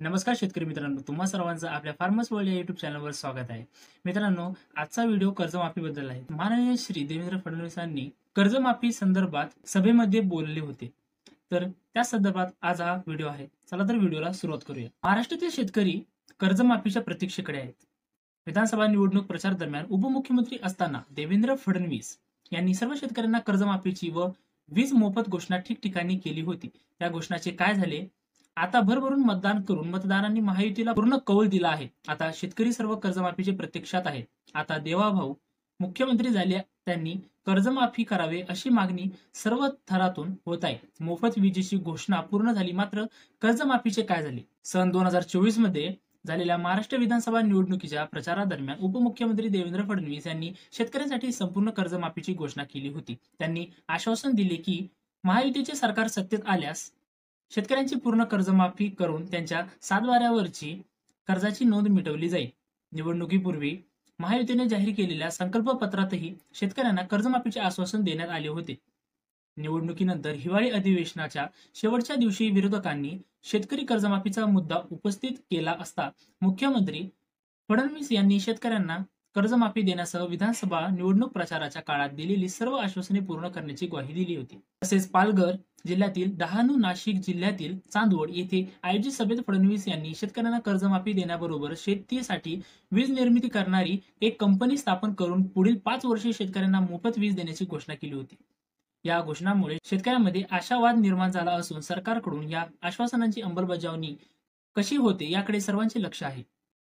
नमस्कार शेतकरी मित्रांनो, तुम्हा सर्वांचं आपल्या फार्मर्स वर्ल्ड या युट्यूब चॅनलवर स्वागत आहे. मित्रांनो, आजचा व्हिडिओ कर्जमाफीबद्दल आहे. माननीय श्री देवेंद्र फडणवीसांनी कर्जमाफी संदर्भात सभेमध्ये बोलले होते. तर त्या संदर्भात आज हा व्हिडिओ आहे. चला तर व्हिडिओला सुरुवात करूया. महाराष्ट्रातील शेतकरी कर्जमाफीच्या प्रतीक्षेकडे आहेत. विधानसभा निवडणूक प्रचार दरम्यान उपमुख्यमंत्री असताना देवेंद्र फडणवीस यांनी सर्व शेतकऱ्यांना कर्जमाफीची व वीज मोफत घोषणा ठिकठिकाणी केली होती. त्या घोषणाचे काय झाले? आता भरभरून मतदान करून मतदारांनी महायुतीला पूर्ण कौल दिला आहे. आता शेतकरी सर्व कर्जमाफीचे प्रतीक्षात आहेत. आता देवाभाऊ मुख्यमंत्री झाले, त्यांनी कर्जमाफी करावे अशी मागणी सर्व थरातून होत आहे. मोफत विजेची घोषणा पूर्ण झाली, मात्र कर्जमाफीचे काय झाले? सन 2024 मध्ये झालेल्या महाराष्ट्र विधानसभा निवडणुकीच्या प्रचारादरम्यान उपमुख्यमंत्री देवेंद्र फडणवीस यांनी शेतकऱ्यांसाठी संपूर्ण कर्जमाफीची घोषणा केली होती. त्यांनी आश्वासन दिले की महायुतीचे सरकार सत्तेत आल्यास शेतकऱ्यांची पूर्ण कर्जमाफी करून त्यांच्या सातबाऱ्यावरची कर्जाची नोंद मिटवली जाईल. निवडणुकीपूर्वी महायुतीने जाहीर केलेल्या संकल्पपत्रातही शेतकऱ्यांना कर्जमाफीचे आश्वासन देण्यात आले होते. निवडणुकीनंतर हिवाळी अधिवेशनाच्या शेवटच्या दिवशी विरोधकांनी शेतकरी कर्जमाफीचा मुद्दा उपस्थित केला असता मुख्यमंत्री फडणवीस यांनी शेतकऱ्यांना कर्जमाफी देण्यासह विधानसभा निवडणूक प्रचाराच्या काळात दिलेली सर्व आश्वासने पूर्ण करण्याची ग्वाही दिली होती. तसेच पालघर जिल्ह्यातील डहाणू, नाशिक जिल्ह्यातील चांदवड येथे आयोजित सभेत फडणवीस यांनी शेतकऱ्यांना कर्जमाफी देण्याबरोबर शेतीसाठी वीज निर्मिती करणारी एक कंपनी स्थापन करून पुढील 5 वर्षे शेतकऱ्यांना मोफत वीज देण्याची घोषणा केली होती. या घोषणामुळे शेतकऱ्यांमध्ये आशावाद निर्माण झाला असून सरकारकडून या आश्वासनांची अंमलबजावणी कशी होते याकडे सर्वांचे लक्ष आहे.